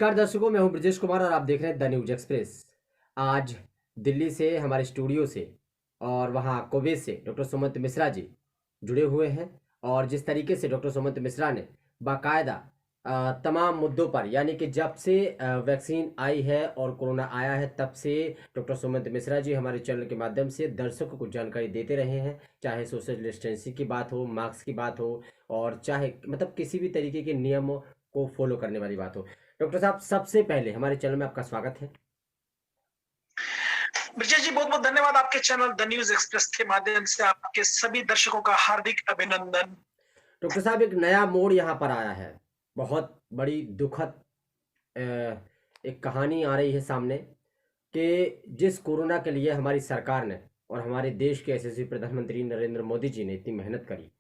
नमस्कार दर्शकों, मैं हूं ब्रजेश कुमार और आप देख रहे हैं द न्यूज एक्सप्रेस। आज दिल्ली से हमारे स्टूडियो से और वहां कोवे से डॉक्टर सुमंत मिश्रा जी जुड़े हुए हैं। और जिस तरीके से डॉक्टर सुमंत मिश्रा ने बाकायदा तमाम मुद्दों पर, यानी कि जब से वैक्सीन आई है और कोरोना आया है तब से डॉक्टर सुमंत मिश्रा जी हमारे चैनल के माध्यम से दर्शकों को जानकारी देते रहे हैं। चाहे सोशल डिस्टेंसिंग की बात हो, मास्क की बात हो, और चाहे मतलब किसी भी तरीके के नियमों को फॉलो करने वाली बात हो। डॉक्टर साहब, सबसे पहले हमारे चैनल में आपका स्वागत है। ब्रिजेश जी, बहुत बहुत धन्यवाद। आपके चैनल द न्यूज एक्सप्रेस के माध्यम से आपके सभी दर्शकों का हार्दिक अभिनंदन। डॉक्टर साहब, एक नया मोड़ यहाँ पर आया है। बहुत बड़ी दुखद अ, एक कहानी आ रही है सामने कि जिस कोरोना के लिए हमारी सरकार ने और हमारे देश के यशस्वी प्रधानमंत्री नरेंद्र मोदी जी ने इतनी मेहनत करी,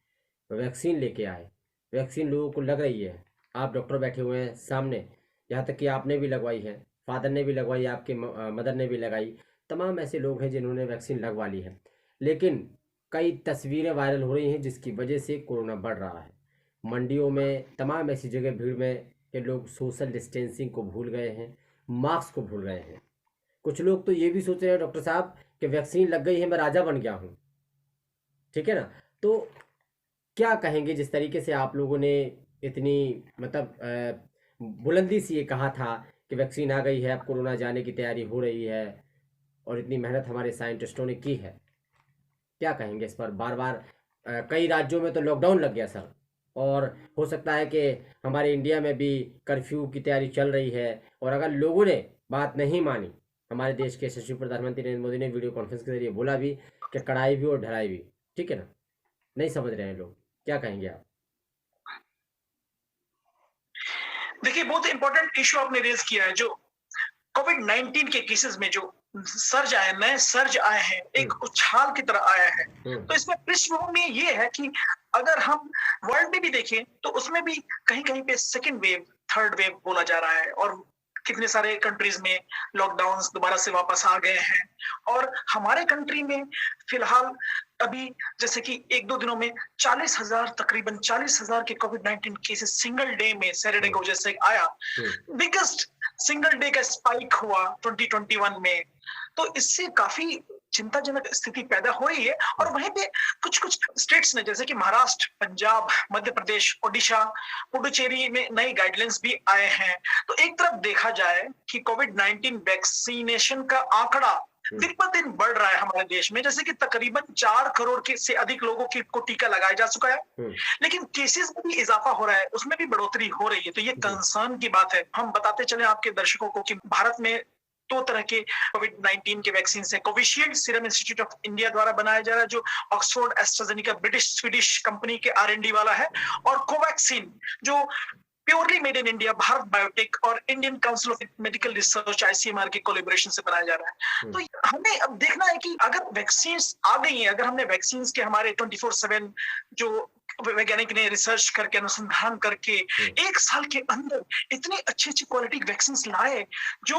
वैक्सीन लेके आए। वैक्सीन लोगों को लग रही है। आप डॉक्टर बैठे हुए हैं सामने, यहाँ तक कि आपने भी लगवाई है, फादर ने भी लगवाई, आपके मदर ने भी लगाई। तमाम ऐसे लोग हैं जिन्होंने वैक्सीन लगवा ली है। लेकिन कई तस्वीरें वायरल हो रही हैं जिसकी वजह से कोरोना बढ़ रहा है। मंडियों में, तमाम ऐसी जगह भीड़ में कि लोग सोशल डिस्टेंसिंग को भूल गए हैं, मास्क को भूल गए हैं। कुछ लोग तो ये भी सोच रहे हैं डॉक्टर साहब कि वैक्सीन लग गई है, मैं राजा बन गया हूँ। ठीक है ना? तो क्या कहेंगे जिस तरीके से आप लोगों ने इतनी मतलब बुलंदी से ये कहा था कि वैक्सीन आ गई है, अब कोरोना जाने की तैयारी हो रही है, और इतनी मेहनत हमारे साइंटिस्टों ने की है। क्या कहेंगे इस पर? बार बार कई राज्यों में तो लॉकडाउन लग गया सर, और हो सकता है कि हमारे इंडिया में भी कर्फ्यू की तैयारी चल रही है। और अगर लोगों ने बात नहीं मानी, हमारे देश के यशस्वी प्रधानमंत्री नरेंद्र मोदी ने वीडियो कॉन्फ्रेंस के जरिए बोला भी कि कड़ाई भी और ढलाई भी। ठीक है ना? नहीं समझ रहे हैं लोग। क्या कहेंगे आप? देखिए, बहुत इंपॉर्टेंट इशू आपने रेज किया है। जो कोविड-19 के केसेस में जो सर्ज आए, नए सर्ज आए हैं, हम्म। एक उछाल की तरह आया है। हम्म। तो इसमें पृष्ठभूमि ये है कि अगर हम वर्ल्ड में भी देखें तो उसमें भी कहीं-कहीं पे सेकंड वेव, थर्ड वेव बोला जा रहा है, और कितने सारे कंट्रीज में लॉकडाउन्स दोबारा से वापस आ गए हैं। और हमारे कंट्री में फिलहाल अभी जैसे कि 1-2 दिनों में 40,000, तकरीबन 40,000 के कोविड-19 केसेस सिंगल डे में सैटरडे हम्म। को जैसे आया, हम्म। बिगेस्ट सिंगल डे का स्पाइक हुआ 2021 में। तो इससे काफी चिंताजनक स्थिति पैदा हो रही है। और वहीं पे कुछ कुछ स्टेट्स ने, जैसे कि महाराष्ट्र, पंजाब, मध्य प्रदेश, ओडिशा, पुडुचेरी में नई गाइडलाइंस भी आए हैं। तो एक तरफ देखा जाए कि कोविड-19 वैक्सीनेशन का आंकड़ा हम्म। दिन ब दिन बढ़ रहा है हमारे देश में, जैसे कि तकरीबन 4 करोड़ के से अधिक लोगों को टीका लगाया जा चुका है। हम्म। लेकिन केसेस में भी इजाफा हो रहा है, उसमें भी बढ़ोतरी हो रही है। तो ये जी। कंसर्न की बात है। हम बताते चले आपके दर्शकों को कि भारत में 2 तरह के कोविड-19 के वैक्सीन है। Covishield Serum Institute of India द्वारा बनाया जा रहा है, जो Oxford AstraZeneca British Swedish company के R&D वाला है, और कोवैक्सीन जो purely made in India, Bharat biotech और Indian Council of Medical Research ICMR के कोलैबोरेशन से बनाया जा रहा है। हम्म। तो हमें अब देखना है कि अगर वैक्सीन आ गई हैं, अगर हमने वैक्सीन के हमारे 24/7 जो वैज्ञानिक ने रिसर्च करके, अनुसंधान करके हम्म। 1 साल के अंदर इतनी अच्छी क्वालिटी वैक्सीन लाए, जो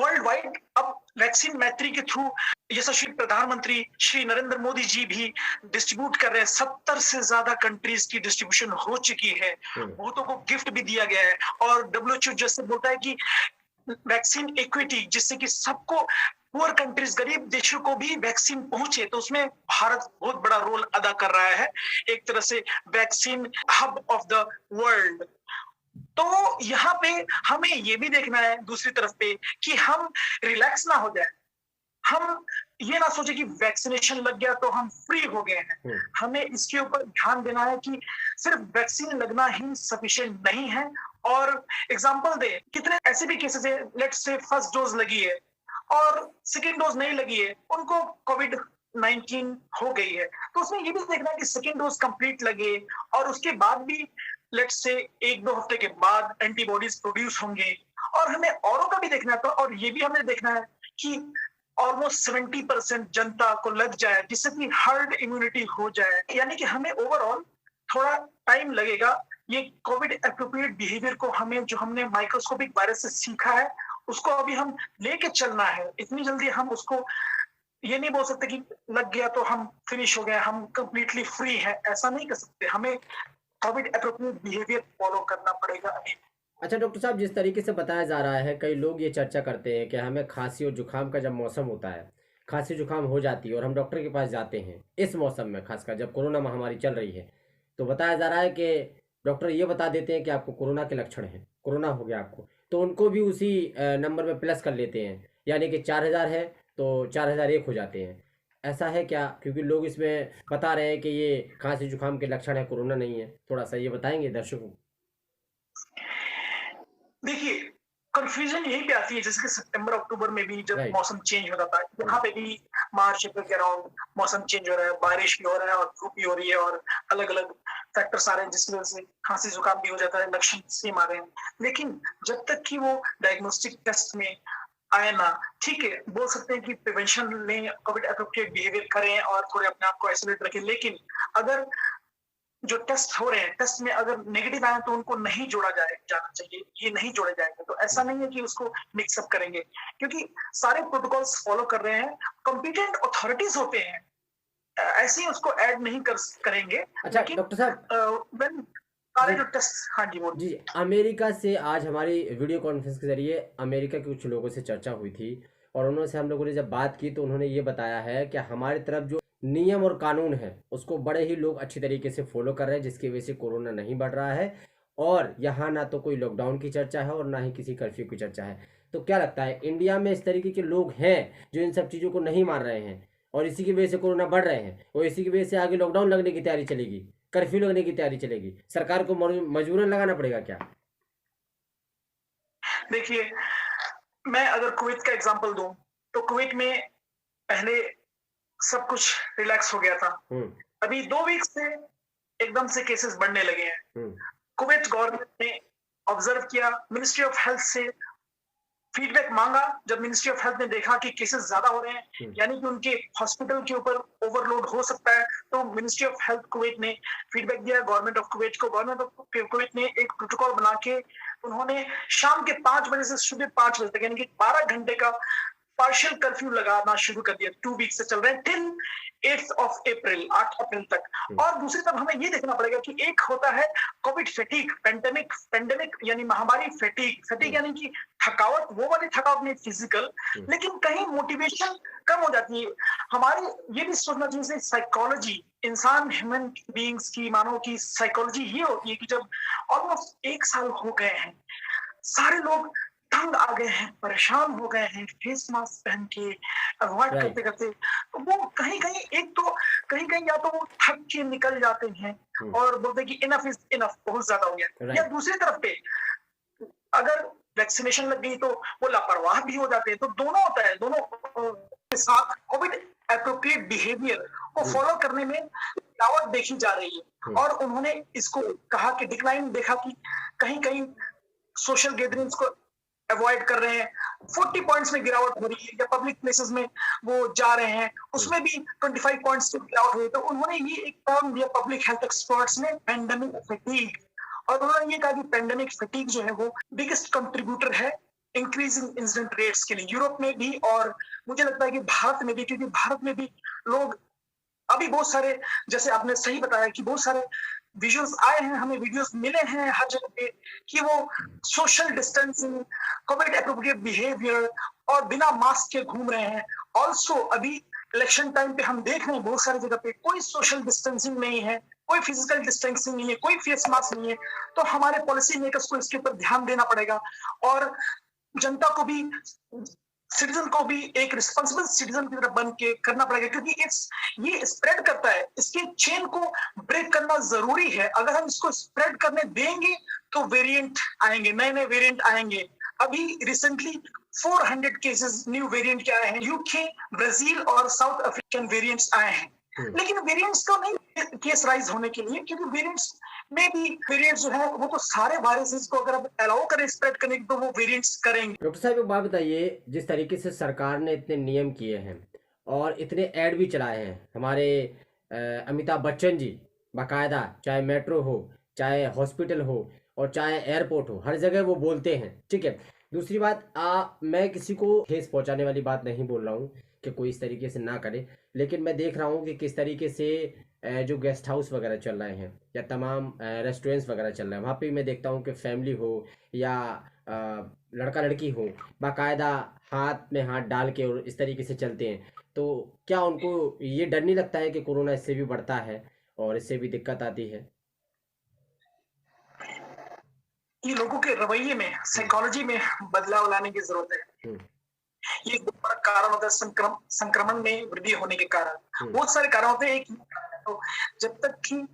वर्ल्ड वाइड अब वैक्सीन मैत्री के थ्रू यशस्वी प्रधानमंत्री श्री नरेंद्र मोदी जी भी डिस्ट्रीब्यूट कर रहे हैं। 70 से ज्यादा कंट्रीज की डिस्ट्रीब्यूशन हो चुकी है। हम्म। बहुतों को गिफ्ट भी दिया गया है। और WHO जैसे बोलता है कि वैक्सीन इक्विटी, जिससे कि सबको, पुअर कंट्रीज, गरीब देशों को भी वैक्सीन पहुंचे, तो उसमें भारत बहुत बड़ा रोल अदा कर रहा है, एक तरह से vaccine hub of the world. तो यहाँ पे हमें ये भी देखना है दूसरी तरफ पे कि हम रिलैक्स ना हो जाए। हम ये ना सोचे कि वैक्सीनेशन लग गया तो हम फ्री हो गए हैं। हम्म। हमें इसके ऊपर ध्यान देना है कि सिर्फ वैक्सीन लगना ही सफिशिएंट नहीं है। और एग्जांपल दे, कितने ऐसे भी केसेस है, लेट्स से फर्स्ट डोज लगी है और सेकेंड डोज नहीं लगी है, उनको कोविड-19 हो गई है। तो उसमें ये भी देखना है कि सेकेंड डोज कंप्लीट लगे और उसके बाद भी लेट्स से 1-2 हफ्ते के बाद एंटीबॉडीज प्रोड्यूस होंगे। और हमें औरों का भी देखना है। तो और ये भी हमें देखना है कि ऑलमोस्ट 70% जनता को लग जाए, जिससे कि हर्ड इम्यूनिटी हो जाए। यानी कि हमें ओवरऑल थोड़ा टाइम लगेगा। ये कोविड एप्रोप्रिएट बिहेवियर को हमें, जो हमने माइक्रोस्कोपिक वायरस से सीखा है, उसको अभी हम लेके चलना है। इतनी जल्दी हम उसको ये नहीं बोल सकते कि लग गया तो हम फिनिश हो गए, हम कंप्लीटली फ्री है, ऐसा नहीं कर सकते। हमें कोविड एप्रोप्रिएट बिहेवियर फॉलो करना पड़ेगा अभी। अच्छा डॉक्टर साहब, जिस तरीके से बताया जा रहा है, कई लोग ये चर्चा करते हैं कि हमें खांसी और जुकाम का जब मौसम होता है, खांसी जुकाम हो जाती है और हम डॉक्टर के पास जाते हैं इस मौसम में, खासकर जब कोरोना महामारी चल रही है, तो बताया जा रहा है कि डॉक्टर ये बता देते हैं कि आपको कोरोना के लक्षण हैं, कोरोना हो गया आपको, तो उनको भी उसी नंबर में प्लस कर लेते हैं, यानी कि 4000 है तो 4001 हो जाते हैं। ऐसा है क्या? क्योंकि लोग इसमें बता रहे हैं कि ये खांसी जुकाम के लक्षण है, कोरोना नहीं है। थोड़ा सा ये बताएंगे दर्शकों को। देखिए, कंफ्यूजन यहीं पे आती है, जैसे कि सितंबर अक्टूबर में भी जब राइट। मौसम चेंज होता था, यहाँ पे भी मार्च अप्रैल के अराउंड मौसम चेंज हो रहा है, बारिश भी हो रहा है और धूप भी हो रही है और अलग अलग फैक्टर्स आ रहे हैं जिसकी वजह से खांसी जुकाम भी हो जाता है, लक्षण सेम आ रहे हैं। लेकिन जब तक कि वो डायग्नोस्टिक टेस्ट में आए ना, ठीक है, बोल सकते हैं कि प्रिवेंशन लें, कोविड एप्रोप्रिएट बिहेवियर करें और थोड़े अपने आप को आइसोलेट रखें। लेकिन अगर जो टेस्ट हो रहे हैं, टेस्ट में अगर नेगेटिव आए तो उनको नहीं जाना चाहिए, ये नहीं जोड़े जाएंगे। तो ऐसा नहीं है कि उसको मिक्सअप करेंगे, क्योंकि सारे प्रोटोकॉल्स फॉलो कर रहे हैं, कॉम्पिटेंट अथॉरिटीज होते हैं, ऐसे ही उसको ऐड नहीं करेंगे। अच्छा लेकिन डॉक्टर साहब, when सारे जी जो टेस्ट, हाँ जी बोलिए। जी, अमेरिका से आज हमारी वीडियो कॉन्फ्रेंस के जरिए अमेरिका के कुछ लोगों से चर्चा हुई थी और उन्होंने से हम लोगों ने जब बात की तो उन्होंने ये बताया है कि हमारी तरफ जो नियम और कानून है उसको बड़े ही लोग अच्छी तरीके से फॉलो कर रहे हैं, जिसकी वजह से कोरोना नहीं बढ़ रहा है और यहाँ ना तो कोई लॉकडाउन की चर्चा है और ना ही किसी कर्फ्यू की चर्चा है। तो क्या लगता है, इंडिया में इस तरीके के लोग हैं जो इन सब चीज़ों को नहीं मान रहे हैं और इसी की वजह से कोरोना बढ़ रहे हैं और इसी की वजह से आगे लॉकडाउन लगने की तैयारी चलेगी, कर्फ्यू लगने की तैयारी चलेगी, सरकार को मजबूरन लगाना पड़ेगा क्या? देखिए, मैं अगर कुवैत का एग्जांपल दूं, तो कुवैत में पहले सब कुछ रिलैक्स हो गया था। हम्म। अभी 2 वीक से एकदम से केसेस बढ़ने लगे हैं। हम्म। कुवैत गवर्नमेंट ने ऑब्जर्व किया, मिनिस्ट्री ऑफ हेल्थ से फीडबैक मांगा। जब मिनिस्ट्री ऑफ हेल्थ ने देखा कि केसेस ज्यादा हो रहे हैं, यानी कि उनके हॉस्पिटल के ऊपर ओवरलोड हो सकता है, तो मिनिस्ट्री ऑफ हेल्थ कुवैत ने फीडबैक दिया गवर्नमेंट ऑफ कुवैत को। गवर्नमेंट ऑफ कुवैत ने एक प्रोटोकॉल बना के उन्होंने शाम के 5 बजे से सुबह 5 बजे तक, यानी कि 12 घंटे का पार्शियल कर्फ्यू लगाना शुरू कर दिया। 2 वीक से चल रहे हैं, टिल 8 अप्रैल तक। और दूसरी तरफ हमें ये देखना पड़ेगा कि एक होता है कोविड फेटीक, पेंडेमिक यानी महामारी फेटीक यानी कि थकावट, वो वाली थकावट नहीं फिजिकल, लेकिन कहीं मोटिवेशन कम हो जाती है। हमारी ये भी सोचना चाहिए, साइकोलॉजी, इंसान ह्यूमन बीइंग्स की, मानव की साइकोलॉजी ये होती है कि जब ऑलमोस्ट 1 साल हो गए हैं, सारे लोग तंग आ गए हैं, परेशान हो गए हैं, फेस मास्क पहन के अवॉइड करते करते, तो वो कहीं कहीं एक तो कहीं कहीं या तो वो थक के निकल जाते हैं और बोलते हैं कि इनफ इज इनफ, बहुत ज्यादा हो गया। या दूसरी तरफ पे अगर वैक्सीनेशन लग गई तो वो लापरवाह भी हो जाते हैं। तो दोनों होता है, दोनों के साथ कोविड एप्रोप्रिएट बिहेवियर को फॉलो करने में गिरावट देखी जा रही है। और उन्होंने इसको कहा कि डिक्लाइन देखा कि कहीं कहीं सोशल गैदरिंग्स को अवॉइड कर रहे हैं, 40 पॉइंट्स में गिरावट हो रही है, या पब्लिक प्लेसेस में वो जा रहे हैं उसमें भी 25 पॉइंट्स की गिरावट हुई। तो उन्होंने ये एक टर्म दिया पब्लिक हेल्थ एक्सपर्ट्स ने, पेंडेमिक फैटीग। और उन्होंने ये कहा कि पेंडेमिक फैटीग जो है वो बिगेस्ट कंट्रीब्यूटर है इंक्रीजिंग इंसिडेंट रेट्स के लिए, यूरोप में भी और मुझे लगता है कि भारत में भी, क्योंकि भारत में भी लोग अभी बहुत सारे, जैसे आपने सही बताया कि बहुत सारे विजुअल्स आए हैं, हमें वीडियोस मिले हैं हर जगह पे कि वो social distancing, Covid appropriate behaviour और बिना मास्क के घूम रहे हैं। ऑल्सो अभी इलेक्शन टाइम पे हम देख रहे हैं बहुत सारी जगह पे कोई सोशल डिस्टेंसिंग नहीं है, कोई फिजिकल डिस्टेंसिंग नहीं है, कोई फेस मास्क नहीं है। तो हमारे पॉलिसी मेकर्स को इसके ऊपर ध्यान देना पड़ेगा और जनता को भी, सिटीजन को भी एक रिस्पॉन्सिबल सिटीजन की तरह बन के करना पड़ेगा, क्योंकि ये स्प्रेड करता है, इसके चेन को ब्रेक करना जरूरी है। अगर हम इसको स्प्रेड करने देंगे तो वेरिएंट आएंगे, नए नए वेरिएंट आएंगे। अभी रिसेंटली 400 केसेस न्यू वेरिएंट के आए हैं, यूके, ब्राजील और साउथ अफ्रीकन वेरिएंट्स आए हैं। लेकिन वेरिएंट्स तो नहीं केस राइज होने के लिए, क्योंकि वेरिएंट्स में भी वेरिएंट्स जो है वो तो सारे वायरसेस को अगर आप अलाउ करें स्प्रेड करने की तो वो वेरिएंट्स करेंगे। डॉक्टर साहब एक बात बताइए, जिस तरीके से सरकार ने इतने नियम किए हैं और इतने ऐड भी चलाए हैं, हमारे अमिताभ बच्चन जी बाकायदा, चाहे मेट्रो हो, चाहे हॉस्पिटल हो और चाहे एयरपोर्ट हो, हर जगह वो बोलते हैं, ठीक है। दूसरी बात, मैं किसी को ठेस पहुंचाने वाली बात नहीं बोल रहा हूँ कि कोई इस तरीके से ना करे, लेकिन मैं देख रहा हूँ कि किस तरीके से जो गेस्ट हाउस वगैरह चल रहे हैं या तमाम रेस्टोरेंट्स वगैरह चल रहे हैं, वहाँ पे मैं देखता हूँ कि फैमिली हो या लड़का लड़की हो, बाकायदा हाथ में हाथ डाल के और इस तरीके से चलते हैं। तो क्या उनको ये डर नहीं लगता है कि कोरोना इससे भी बढ़ता है और इससे भी दिक्कत आती है? ये लोगों के रवैये में, हम्म। साइकोलॉजी में बदलाव लाने की जरूरत है। हम्म। ये एक बहुत बड़ा कारण होता है संक्रमण में वृद्धि होने के कारण। हम्म। बहुत सारे कारण होते हैं। एक तो जब तक कि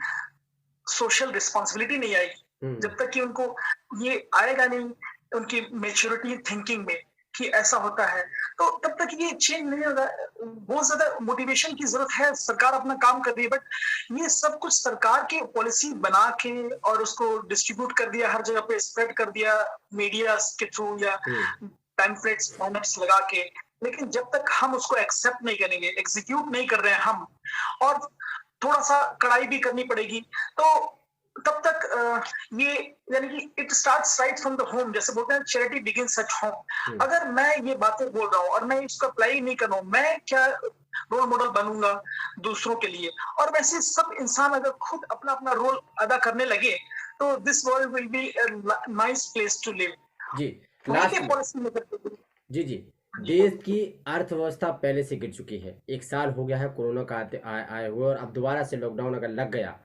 सोशल रिस्पॉन्सिबिलिटी नहीं आएगी, हम्म। जब तक कि उनको ये आएगा नहीं उनकी मेच्योरिटी थिंकिंग में कि ऐसा होता है, तो तब तक ये चेंज नहीं होगा। बहुत ज्यादा मोटिवेशन की जरूरत है। सरकार अपना काम कर रही है, बट ये सब कुछ सरकार की पॉलिसी बना के और उसको डिस्ट्रीब्यूट कर दिया, हर जगह पे स्प्रेड कर दिया मीडिया के थ्रू या हम्म। पैम्फलेट्स बैनर्स लगा के। लेकिन जब तक हम उसको एक्सेप्ट नहीं करेंगे, एग्जीक्यूट नहीं कर रहे हैं हम, और थोड़ा सा कड़ाई भी करनी पड़ेगी, तो तब तक ये, यानी कि it starts right from the home. जैसे बोलते हैं चैरिटी बिगिंस एट होम। अगर मैं ये बातें बोल रहा हूँ और मैं इसको अप्लाई नहीं कर रहा हूँ, मैं क्या रोल मॉडल बनूंगा दूसरों के लिए? और वैसे सब इंसान अगर खुद अपना अपना रोल अदा करने लगे, तो this world will be nice place to live. जी, वहीं लास्ट पे में। Policy maker. जी जी। जी देश बोलिए। की अर्थव्यवस्था पहले से गिर चुकी है। एक साल हो गया है कोरोना का आए हुए, और अब दोबारा से लॉकडाउन अगर लग गया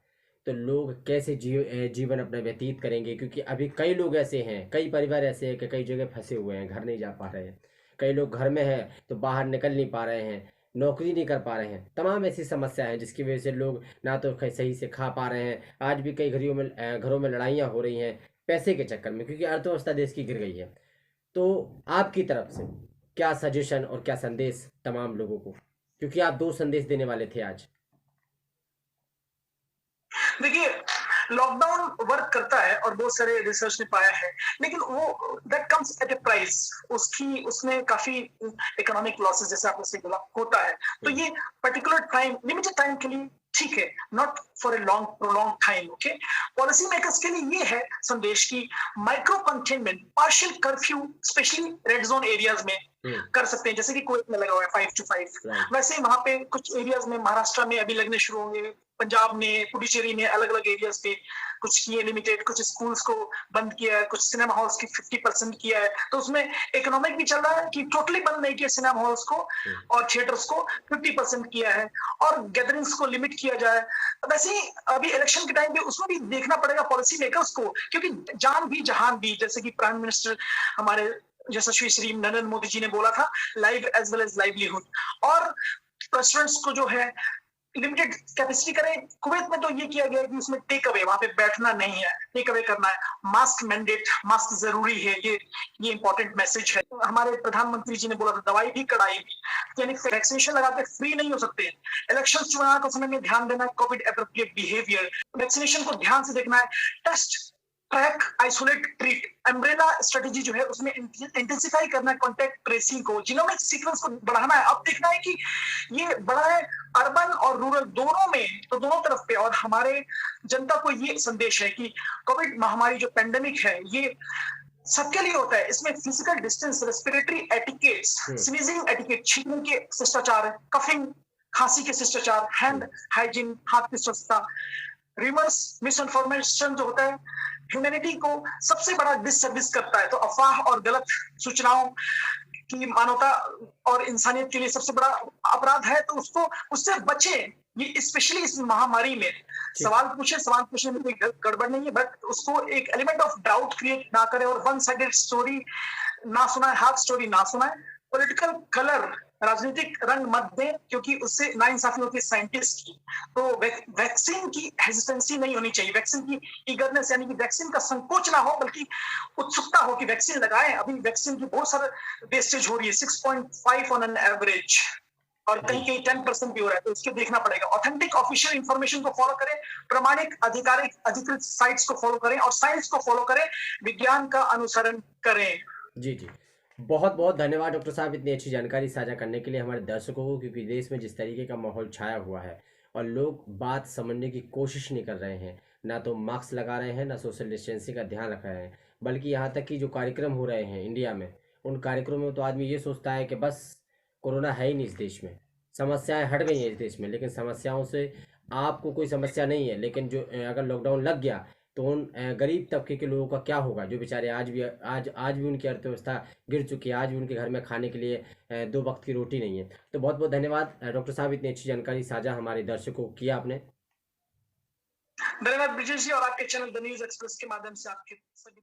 तो लोग कैसे जीवन अपना व्यतीत करेंगे? क्योंकि अभी कई लोग ऐसे हैं, कई परिवार ऐसे हैं कि कई जगह फंसे हुए हैं, घर नहीं जा पा रहे हैं। कई लोग घर में हैं तो बाहर निकल नहीं पा रहे हैं, नौकरी नहीं कर पा रहे हैं। तमाम ऐसी समस्याएं हैं जिसकी वजह से लोग ना तो सही से खा पा रहे हैं। आज भी कई घरों में लड़ाइयाँ हो रही हैं पैसे के चक्कर में, क्योंकि अर्थव्यवस्था देश की गिर गई है। तो आपकी तरफ से क्या सजेशन और क्या संदेश तमाम लोगों को, क्योंकि आप दो संदेश देने वाले थे आज। देखिए, लॉकडाउन वर्क करता है और बहुत सारे रिसर्च ने पाया है, लेकिन वो that comes at A price. उसकी उसमें काफी इकोनॉमिक लॉसेस, जैसे आपने सही बोला, होता है। तो हम्म। ये पर्टिकुलर टाइम, लिमिटेड टाइम के लिए ठीक है, not for a long prolong time. Okay, policy makers के लिए ये है संदेश की micro containment, partial curfew, specially red zone areas में हम्म। कर सकते हैं। जैसे कि कुवैत में लगा हुआ है 5 to 5, राइट। वैसे ही वहां पे कुछ एरियाज में, महाराष्ट्र में अभी लगने शुरू होंगे, पंजाब ने, पुडुचेरी ने, अलग अलग एरियाज पे कुछ किए लिमिटेड। कुछ स्कूल्स को बंद किया है, कुछ सिनेमा हॉल्स की 50% किया है। तो उसमें इकोनॉमिक भी चल रहा है कि टोटली बंद नहीं किया सिनेमा हॉल्स को हम्म। और थिएटर्स को, 50% किया है, और गैदरिंग्स को लिमिट किया जाए। वैसे ही अभी इलेक्शन के टाइम पे उसमें भी देखना पड़ेगा पॉलिसी मेकर्स को, क्योंकि जान भी जहान भी, जैसे कि प्राइम मिनिस्टर हमारे यशस्वी श्री नरेंद्र मोदी जी ने बोला था, live as well as livelihood. और रेस्टोरेंट्स को जो है लिमिटेड कैपेसिटी करें। कुवैत में तो ये किया गया है कि उसमें टेक अवे, वहां पे बैठना नहीं है, टेक अवे करना है। मास्क मैंडेट, मास्क जरूरी है, ये इंपॉर्टेंट मैसेज है। हमारे प्रधानमंत्री जी ने बोला था, दवाई भी कड़ाई भी, यानी वैक्सीनेशन लगा के फ्री नहीं हो सकते। इलेक्शन चुनाव के समय में ध्यान देना है, कोविड एप्रोप्रिएट बिहेवियर, वैक्सीनेशन को ध्यान से देखना है, test, track, isolate, treat, umbrella strategy जो है उसमें इंटेंसिफाई करना है, कॉन्टैक्ट ट्रेसिंग को, जीनोमिक सीक्वेंस को बढ़ाना है। अब देखना है कि ये बड़ा है अर्बन और रूरल दोनों में, तो दोनों तरफ पे। और हमारे जनता को ये संदेश है कि कोविड महामारी जो पेंडेमिक है, ये सबके लिए होता है। इसमें फिजिकल डिस्टेंस, रेस्पिरेटरी एटिकेट्स, हम्म। स्नीजिंग एटिकेट, छींकने के शिष्टाचार, कफिंग, खांसी के शिष्टाचार, हैंड हम्म। हाइजीन, हाथ की स्वच्छता, रिवर्स मिसइंफॉर्मेशन जो होता है, ह्यूमैनिटी को सबसे बड़ा डिससर्विस करता है। तो अफवाह और गलत सूचनाओं की मानवता और इंसानियत के लिए सबसे बड़ा अपराध है, तो उसको, उससे बचे। ये स्पेशली इस महामारी में ठीक है। सवाल पूछने में कोई गड़बड़ नहीं है, बट उसको एक एलिमेंट ऑफ डाउट क्रिएट ना करे और वन साइडेड स्टोरी ना सुनाए, हाफ स्टोरी ना सुनाए। पॉलिटिकल कलर, राजनीतिक रंग मत दें, क्योंकि उससे नाइंसाफी होती है साइंटिस्ट की। तो वैक्सीन की हेजिटेंसी नहीं होनी चाहिए, वैक्सीन की ईगरनेस, यानी कि वैक्सीन का संकोच ना हो, बल्कि उत्सुकता हो कि वैक्सीन लगाएं। अभी वैक्सीन की बहुत सारा वेस्टेज हो रही है, 6.5 ऑन एन एवरेज, और जी कहीं कहीं 10% भी हो रहा है। तो इसको देखना पड़ेगा। ऑथेंटिक ऑफिशियल इंफॉर्मेशन को फॉलो करें, प्रमाणिक आधिकारिक अधिकृत साइट्स को फॉलो करें और साइंस को फॉलो करें, विज्ञान का अनुसरण करें। जी जी। बहुत बहुत धन्यवाद डॉक्टर साहब, इतनी अच्छी जानकारी साझा करने के लिए हमारे दर्शकों को। क्योंकि देश में जिस तरीके का माहौल छाया हुआ है और लोग बात समझने की कोशिश नहीं कर रहे हैं, ना तो मास्क लगा रहे हैं, ना सोशल डिस्टेंसिंग का ध्यान रख रहे हैं, बल्कि यहाँ तक कि जो कार्यक्रम हो रहे हैं इंडिया में, उन कार्यक्रमों में तो आदमी ये सोचता है कि बस कोरोना है ही नहीं इस देश में, समस्याएं हट गई हैं इस देश में, लेकिन समस्याओं से आपको कोई समस्या नहीं है, लेकिन जो अगर लॉकडाउन लग गया तो उन गरीब तबके के लोगों का क्या होगा, जो बेचारे आज भी उनकी अर्थव्यवस्था गिर चुकी है, आज भी उनके घर में खाने के लिए 2 वक्त की रोटी नहीं है। तो बहुत बहुत धन्यवाद डॉक्टर साहब, इतनी अच्छी जानकारी साझा हमारे दर्शकों को किया आपने। धन्यवाद ब्रिजेश जी, और आपके चैनल द न्यूज एक्सप्रेस के माध्यम से आपके सभी